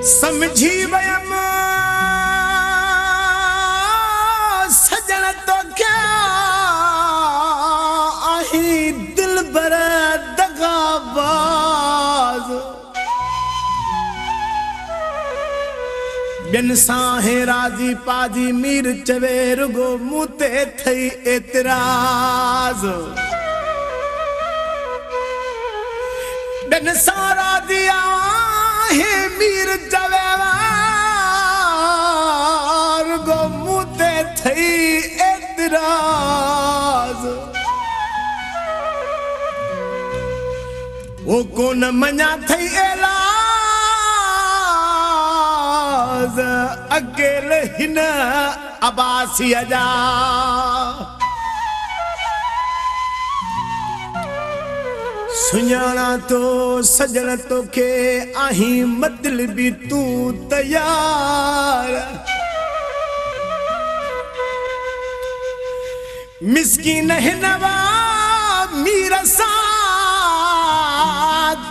समझी वयम सजन तो क्या आही दिल बर दगाबाज बिन साहे राजी पाजी मीर चवेर गो मुते थई एतराज बिन सारा दिया हे मीर चवेर गो मुते थई एतराज वो कोन मना थई एलाज अकेले हिन अबासिया जा सुञाणा तो सजन तो के आही मतलबी तू तैयार मिस्कीन हिनवा मीरा सा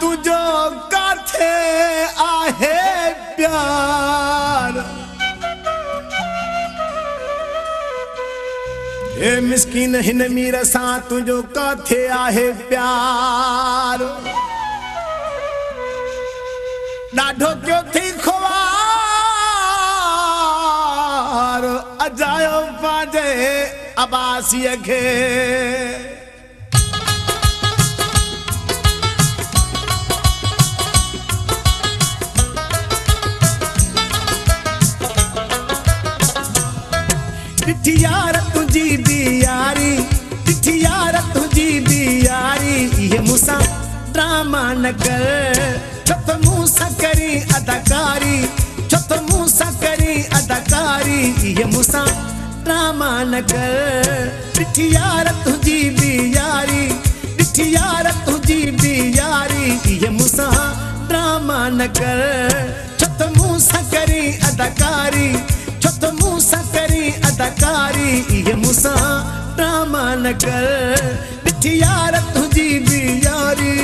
तुझो काथे आहे प्यार ए मिस्कीन हिन मीर सा तुझो काथे आहे प्यार ॾाढो क्यों थी ख़्वार अजायो पांजे अबासीअ खे यार तुझी भी यारी यार तुझी भी यारी ये मुसा ड्रामा न कर छत मूसा करी अदाकारी छत मूसा करी अदाकारी ये मुसा ड्रामा न कर यार तुझी भी यारी यार तुझी भी यारी ये मुसा ड्रामा न कर छत मूसा करी अदाकारी छत मूसा करी अदाकारी ये मुसा ड्रामा न कर यार तुझी भी यारी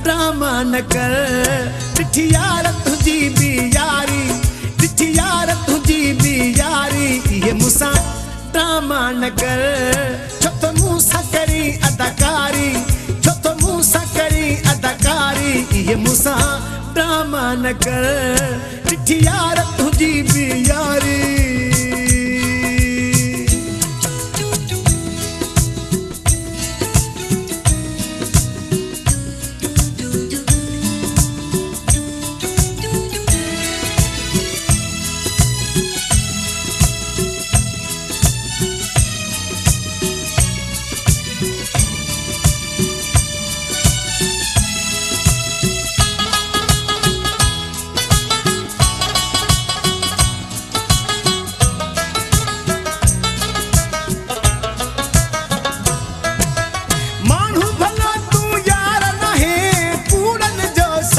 ड्रामा न कर यार तुझी भी यारी यार तुझी भी यारी ये मुसा ड्रामा न कर छत मूसा करी अदाकारी छत मूसा करी अदाकारी ये मुसा ड्रामा न कर यार तुझी भी यारी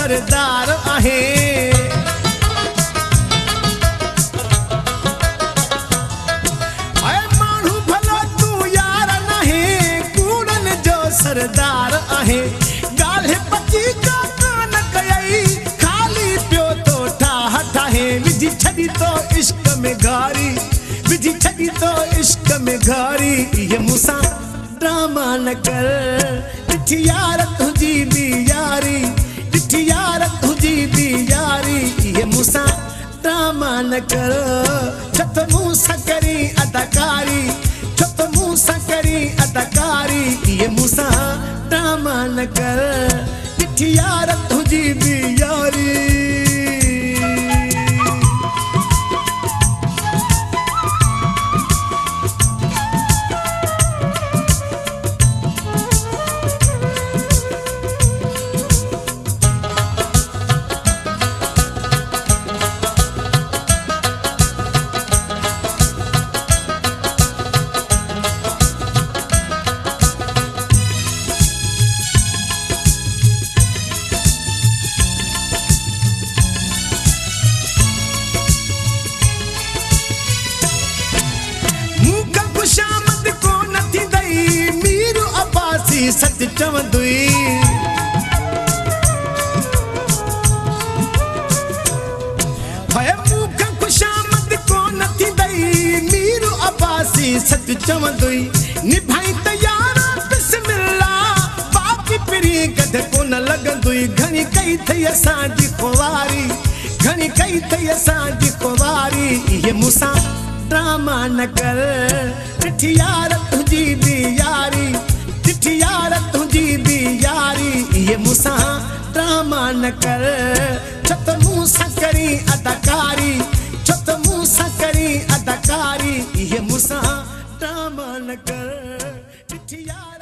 सरदार आहे माण्हू भलो तू यार नाहे कूड़न जो सरदार आहे ॻाल्हि पची का कान कयई खाली पियो तो ठाह ठाहे विझी छॾी तो इश्क में घारी विझी छॾी तो इश्क में घारी ये मूंसां ड्रामा न कर ॾिठी यार तुंहिंजी बि यारी ॾिठी यार तुंहिंजी बि यारी इहे मूंसां ड्रामा न कर छो त मूंसां करी अदाकारी छो त मूंसां करी अदाकारी इहे मूंसां ड्रामा न कर ॾिठी यार तुंहिंजी बि यारी सच चवंदुई भय मूंख खुशामद कोन थींदई मीरू अब्बासी सच चवंदुई निभाई त यारा बिस्मिल्लाह बाक़ी पिरी गद कोन लॻंदुई घणी कई थई असांजी खुवारी घणी कई थई असांजी खुवारी इहे मूंसां ड्रामा न कर ॾिठी यार तुंहिंजी बि यारी ॾिठी यार तुंहिंजी बि यारी इहे मूंसां ड्रामा न कर छो त मूंसां करी अदाकारी छो त मूंसां करी अदाकारी इहे मूंसां ड्रामा न कर ॾिठी यार